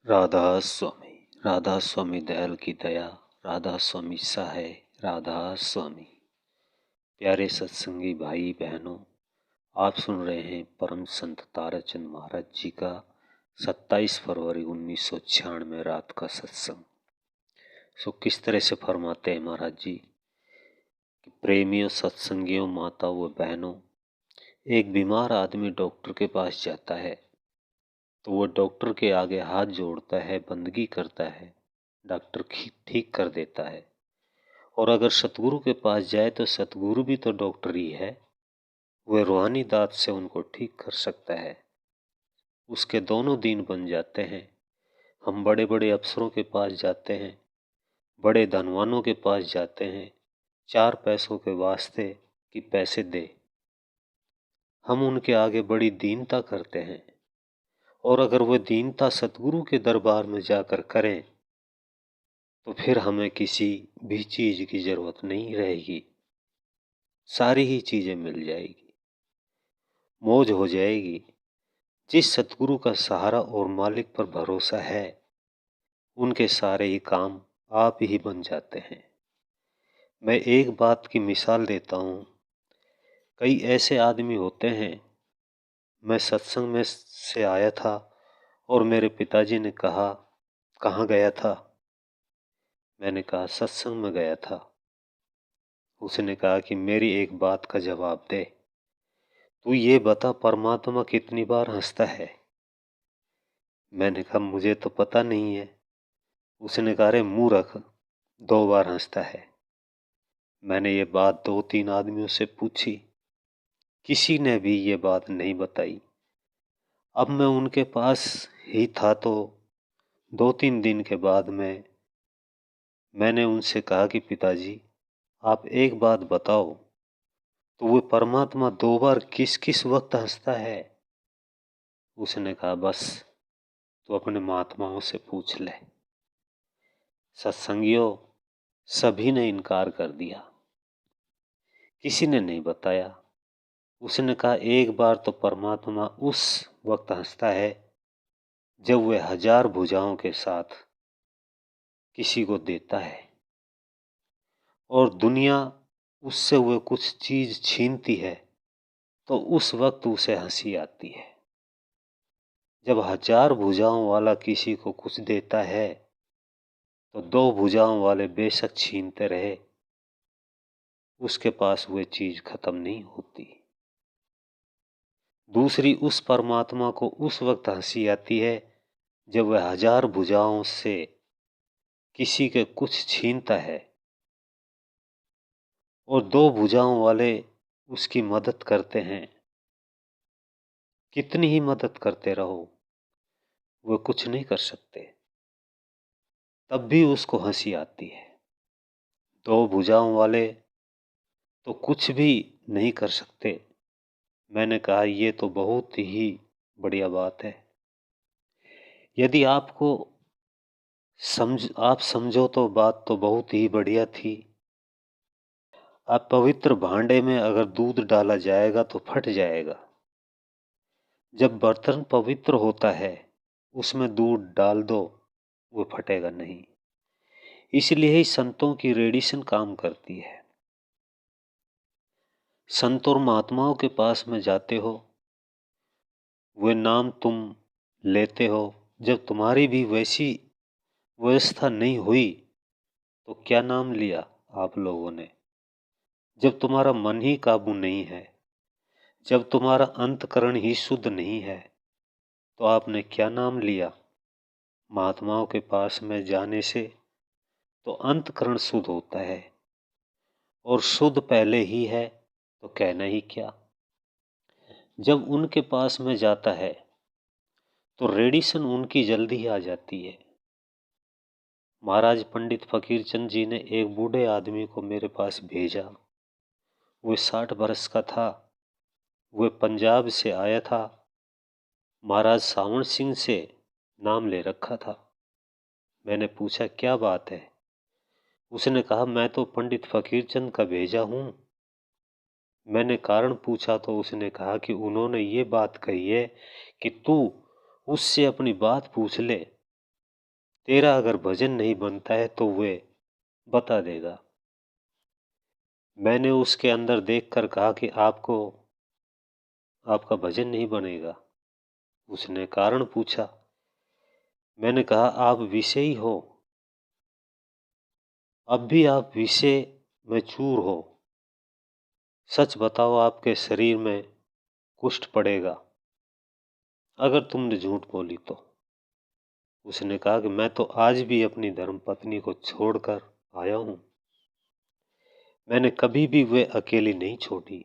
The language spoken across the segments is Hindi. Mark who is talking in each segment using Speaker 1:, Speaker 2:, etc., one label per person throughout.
Speaker 1: राधा स्वामी, राधा स्वामी दयाल की दया, राधा स्वामी सहाय, राधा स्वामी। प्यारे सत्संगी भाई बहनों, आप सुन रहे हैं परम संत ताराचंद महाराज जी का 27 फरवरी 1996 रात का सत्संग। किस तरह से फरमाते हैं महाराज जी कि प्रेमियों, सत्संगियों, माताओं व बहनों, एक बीमार आदमी डॉक्टर के पास जाता है तो वो डॉक्टर के आगे हाथ जोड़ता है, बंदगी करता है, डॉक्टर ठीक कर देता है। और अगर सतगुरु के पास जाए तो सतगुरु भी तो डॉक्टर ही है, वह रूहानी दात से उनको ठीक कर सकता है। उसके दोनों दिन बन जाते हैं। हम बड़े बड़े अफसरों के पास जाते हैं, बड़े धनवानों के पास जाते हैं, 4 पैसों के वास्ते कि पैसे दे। हम उनके आगे बड़ी दीनता करते हैं, और अगर वह दीनता सतगुरु के दरबार में जाकर करें तो फिर हमें किसी भी चीज की जरूरत नहीं रहेगी। सारी ही चीजें मिल जाएगी, मौज हो जाएगी। जिस सतगुरु का सहारा और मालिक पर भरोसा है, उनके सारे ही काम आप ही बन जाते हैं। मैं एक बात की मिसाल देता हूँ। कई ऐसे आदमी होते हैं, मैं सत्संग में से आया था और मेरे पिताजी ने कहा, कहाँ गया था? मैंने कहा, सत्संग में गया था। उसने कहा कि मेरी एक बात का जवाब दे, तू ये बता परमात्मा कितनी बार हंसता है? मैंने कहा, मुझे तो पता नहीं है। उसने कहा, अरे मूर्ख, 2 बार हंसता है। मैंने ये बात 2-3 आदमियों से पूछी, किसी ने भी ये बात नहीं बताई। अब मैं उनके पास ही था तो 2-3 दिन के बाद मैंने उनसे कहा कि पिताजी, आप एक बात बताओ, तो वो परमात्मा 2 बार किस किस वक्त हंसता है? उसने कहा, बस तो अपने महात्माओं से पूछ ले। सत्संगियों, सभी ने इनकार कर दिया, किसी ने नहीं बताया। उसने कहा, एक बार तो परमात्मा उस वक्त हंसता है जब वह 1000 भुजाओं के साथ किसी को देता है और दुनिया उससे वह कुछ चीज छीनती है तो उस वक्त उसे हंसी आती है। जब 1000 भुजाओं वाला किसी को कुछ देता है तो 2 भुजाओं वाले बेशक छीनते रहे, उसके पास वह चीज खत्म नहीं होती। दूसरी, उस परमात्मा को उस वक्त हंसी आती है जब वह 1000 भुजाओं से किसी के कुछ छीनता है और 2 भुजाओं वाले उसकी मदद करते हैं। कितनी ही मदद करते रहो, वह कुछ नहीं कर सकते, तब भी उसको हंसी आती है। 2 भुजाओं वाले तो कुछ भी नहीं कर सकते। मैंने कहा, ये तो बहुत ही बढ़िया बात है। यदि आप समझो तो बात तो बहुत ही बढ़िया थी। आप पवित्र भांडे में अगर दूध डाला जाएगा तो फट जाएगा। जब बर्तन पवित्र होता है, उसमें दूध डाल दो, वो फटेगा नहीं। इसलिए ही संतों की रेडिएशन काम करती है। संत और महात्माओं के पास में जाते हो, वे नाम तुम लेते हो। जब तुम्हारी भी वैसी व्यवस्था नहीं हुई तो क्या नाम लिया आप लोगों ने? जब तुम्हारा मन ही काबू नहीं है, जब तुम्हारा अंतकरण ही शुद्ध नहीं है, तो आपने क्या नाम लिया? महात्माओं के पास में जाने से तो अंतकरण शुद्ध होता है, और शुद्ध पहले ही है तो कहना ही क्या। जब उनके पास में जाता है तो रेडिएशन उनकी जल्दी ही आ जाती है। महाराज पंडित फकीरचंद जी ने एक बूढ़े आदमी को मेरे पास भेजा। वह 60 बरस का था, वह पंजाब से आया था। महाराज सावण सिंह से नाम ले रखा था। मैंने पूछा, क्या बात है? उसने कहा, मैं तो पंडित फकीरचंद का भेजा हूँ। मैंने कारण पूछा तो उसने कहा कि उन्होंने ये बात कही है कि तू उससे अपनी बात पूछ ले, तेरा अगर भजन नहीं बनता है तो वे बता देगा। मैंने उसके अंदर देखकर कहा कि आपका भजन नहीं बनेगा। उसने कारण पूछा। मैंने कहा, आप विषयी हो, अब भी आप विषय में चूर हो। सच बताओ, आपके शरीर में कुष्ठ पड़ेगा अगर तुमने झूठ बोली तो। उसने कहा कि मैं तो आज भी अपनी धर्मपत्नी को छोड़कर आया हूं। मैंने कभी भी वे अकेली नहीं छोड़ी।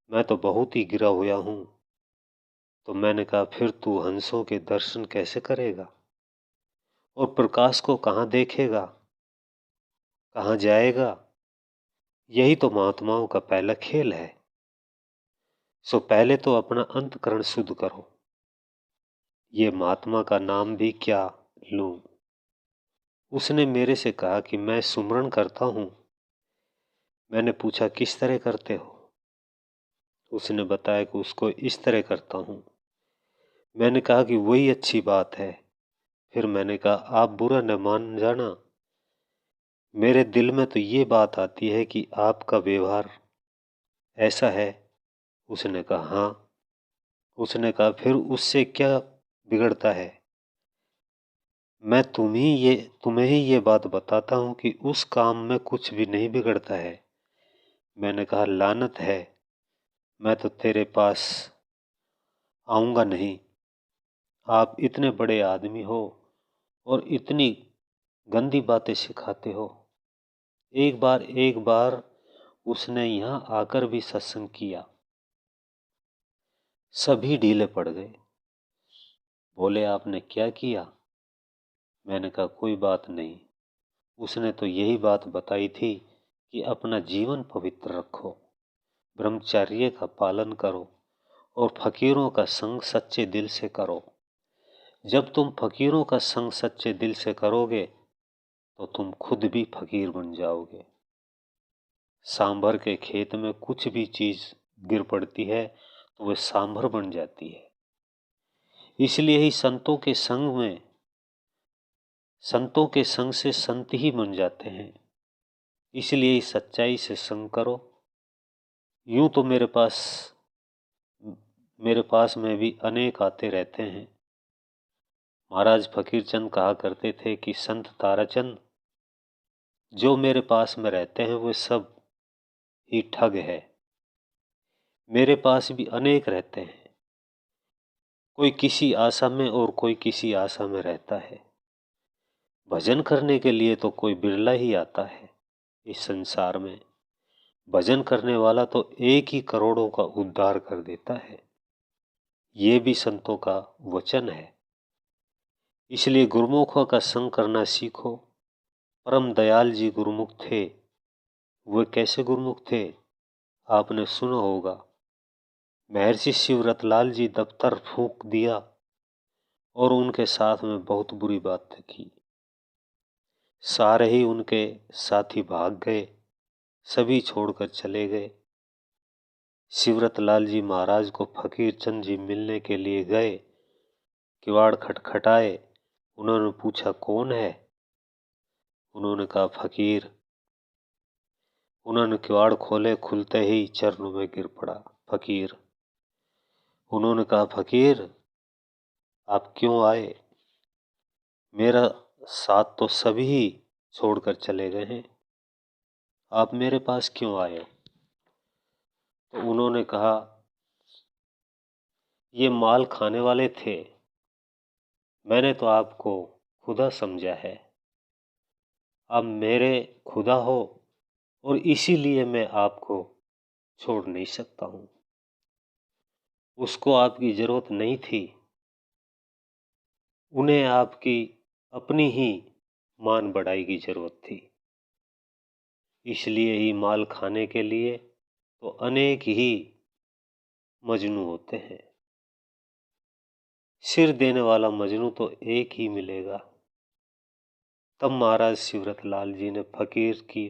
Speaker 1: मैं तो बहुत ही गिरा हुआ हूं। तो मैंने कहा, फिर तू हंसों के दर्शन कैसे करेगा और प्रकाश को कहाँ देखेगा, कहाँ जाएगा? यही तो महात्माओं का पहला खेल है। सो पहले तो अपना अंतकरण शुद्ध करो। ये महात्मा का नाम भी क्या लूं? उसने मेरे से कहा कि मैं सुमरण करता हूं। मैंने पूछा, किस तरह करते हो? उसने बताया कि उसको इस तरह करता हूं। मैंने कहा कि वही अच्छी बात है। फिर मैंने कहा, आप बुरा न मान जाना, मेरे दिल में तो ये बात आती है कि आपका व्यवहार ऐसा है। उसने कहा, हाँ। उसने कहा, फिर उससे क्या बिगड़ता है? मैं तुम्हें ही ये बात बताता हूं कि उस काम में कुछ भी नहीं बिगड़ता है। मैंने कहा, लानत है, मैं तो तेरे पास आऊंगा नहीं। आप इतने बड़े आदमी हो और इतनी गंदी बातें सिखाते हो। एक बार उसने यहाँ आकर भी सत्संग किया। सभी ढीले पड़ गए। बोले, आपने क्या किया? मैंने कहा, कोई बात नहीं। उसने तो यही बात बताई थी कि अपना जीवन पवित्र रखो, ब्रह्मचर्य का पालन करो और फकीरों का संग सच्चे दिल से करो। जब तुम फकीरों का संग सच्चे दिल से करोगे तो तुम खुद भी फकीर बन जाओगे। सांभर के खेत में कुछ भी चीज गिर पड़ती है तो वह सांभर बन जाती है। इसलिए ही संतों के संग से संत ही बन जाते हैं। इसलिए ही सच्चाई से संग करो। यूं तो मेरे पास में भी अनेक आते रहते हैं। महाराज फकीरचंद कहा करते थे कि संत ताराचंद, जो मेरे पास में रहते हैं वे सब ही ठग है। मेरे पास भी अनेक रहते हैं, कोई किसी आशा में और कोई किसी आशा में रहता है। भजन करने के लिए तो कोई बिरला ही आता है इस संसार में। भजन करने वाला तो एक ही करोड़ों का उद्धार कर देता है। ये भी संतों का वचन है। इसलिए गुरुमुखों का संग करना सीखो। परम दयाल जी गुरुमुख थे। वे कैसे गुरुमुख थे आपने सुना होगा। महर्षि शिवरतलाल जी दफ्तर फूंक दिया और उनके साथ में बहुत बुरी बात की। सारे ही उनके साथी भाग गए, सभी छोड़कर चले गए। शिवरतलाल जी महाराज को फकीरचंद जी मिलने के लिए गए। किवाड़ खटखटाए। उन्होंने पूछा, कौन है? उन्होंने कहा, फकीर। उन्होंने किवाड़ खोले, खुलते ही चरणों में गिर पड़ा। फकीर। उन्होंने कहा, फकीर आप क्यों आए? मेरा साथ तो सभी छोड़कर चले गए हैं, आप मेरे पास क्यों आए? तो उन्होंने कहा, ये माल खाने वाले थे, मैंने तो आपको खुदा समझा है। आप मेरे खुदा हो और इसीलिए मैं आपको छोड़ नहीं सकता हूं। उसको आपकी जरूरत नहीं थी, उन्हें आपकी अपनी ही मान बढ़ाई की जरूरत थी। इसलिए ही माल खाने के लिए तो अनेक ही मजनू होते हैं। सिर देने वाला मजनू तो एक ही मिलेगा। तब महाराज शिवरतलाल जी ने फकीर की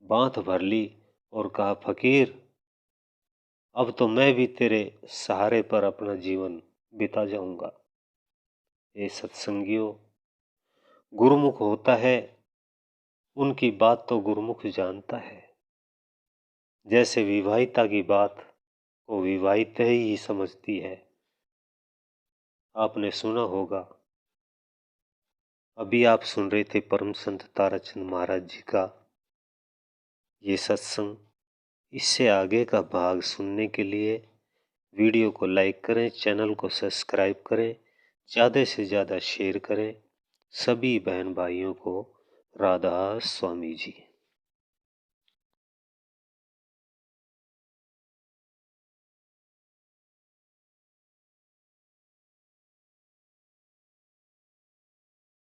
Speaker 1: बांध भर ली और कहा, फकीर अब तो मैं भी तेरे सहारे पर अपना जीवन बिता जाऊंगा। ये सत्संगियों, गुरुमुख होता है, उनकी बात तो गुरुमुख जानता है। जैसे विवाहिता की बात को विवाहिता ही समझती है। आपने सुना होगा, अभी आप सुन रहे थे परम संत ताराचंद महाराज जी का ये सत्संग। इससे आगे का भाग सुनने के लिए वीडियो को लाइक करें, चैनल को सब्सक्राइब करें, ज़्यादा से ज़्यादा शेयर करें। सभी बहन भाइयों को राधा स्वामी जी।